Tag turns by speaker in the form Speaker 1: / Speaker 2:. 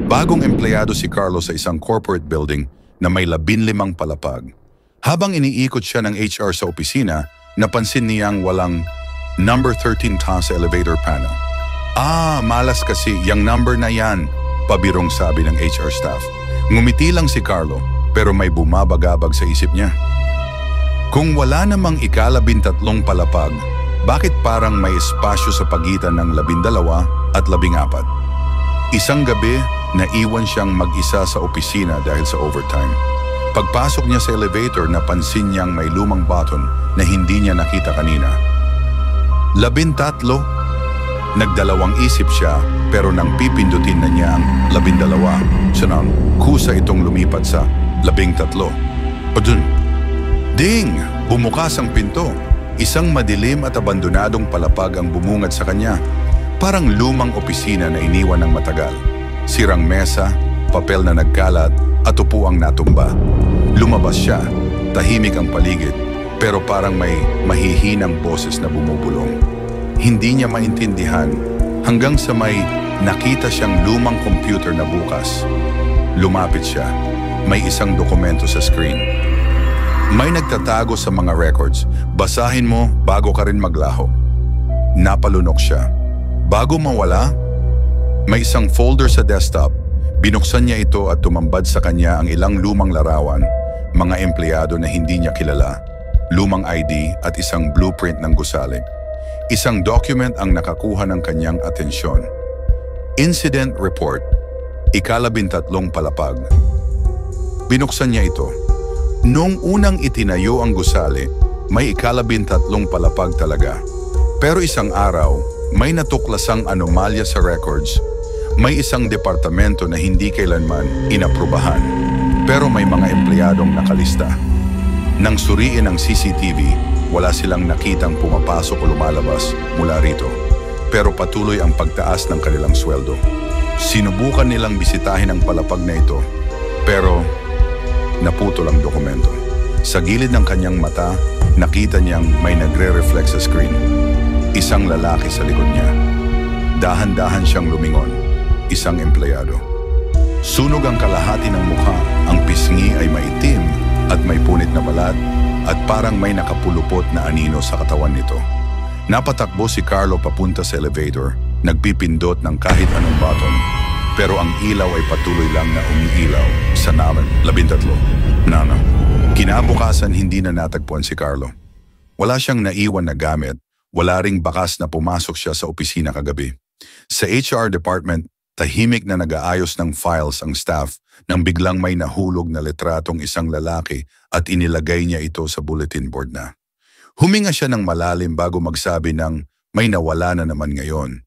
Speaker 1: Bagong empleyado si Carlo sa isang corporate building na may 15 palapag. Habang iniikot siya ng HR sa opisina, napansin niyang walang number 13 taas sa elevator panel. Malas kasi, yung number na yan, pabirong sabi ng HR staff. Ngumiti lang si Carlo, pero may bumabagabag sa isip niya. Kung wala namang ika-13 palapag, bakit parang may espasyo sa pagitan ng 12 at 14? Isang gabi, naiwan siyang mag-isa sa opisina dahil sa overtime. Pagpasok niya sa elevator, napansin niyang may lumang button na hindi niya nakita kanina. 13. Nagdalawang isip siya, pero nang pipindutin na niya ang 12, sunang kusa itong lumipat sa 13. Dun! Ding! Bumukas ang pinto. Isang madilim at abandonadong palapag ang bumungad sa kanya. Parang lumang opisina na iniwan ng matagal. Sirang mesa, papel na nagkalat, at upuang natumba. Lumabas siya, tahimik ang paligid, pero parang may mahihinang boses na bumubulong. Hindi niya maintindihan hanggang sa may nakita siyang lumang computer na bukas. Lumapit siya. May isang dokumento sa screen. May nagtatago sa mga records. Basahin mo bago ka rin maglaho. Napalunok siya. Bago mawala, may isang folder sa desktop. Binuksan niya ito at tumambad sa kanya ang ilang lumang larawan, mga empleyado na hindi niya kilala, lumang ID at isang blueprint ng gusali. Isang document ang nakakuha ng kanyang atensyon. Incident Report, ika-13 palapag. Binuksan niya ito. Noong unang itinayo ang gusali, may ika-13 palapag talaga. Pero isang araw, may natuklasang anomalya sa records. May isang departamento na hindi kailanman inaprubahan, pero may mga empleyadong nakalista. Nang suriin ang CCTV, wala silang nakitang pumapasok o lumalabas mula rito, pero patuloy ang pagtaas ng kanilang sweldo. Sinubukan nilang bisitahin ang palapag na ito, pero naputol ang dokumento. Sa gilid ng kanyang mata, nakita niyang may nagre-reflect sa screen. Isang lalaki sa likod niya. Dahan-dahan siyang lumingon. Isang empleyado. Sunog ang kalahati ng mukha, ang pisngi ay maitim at may punit na balat at parang may nakapulupot na anino sa katawan nito. Napatakbo si Carlo papunta sa elevator, nagpipindot ng kahit anong button, pero ang ilaw ay patuloy lang na umiilaw sa naman 13. Kinabukasan hindi na natagpuan si Carlo. Wala siyang naiwan na gamit, wala ring bakas na pumasok siya sa opisina kagabi. Sa HR department, tahimik na nag-aayos ng files ang staff nang biglang may nahulog na litratong isang lalaki at inilagay niya ito sa bulletin board na. Huminga siya ng malalim bago magsabi ng may nawala na naman ngayon.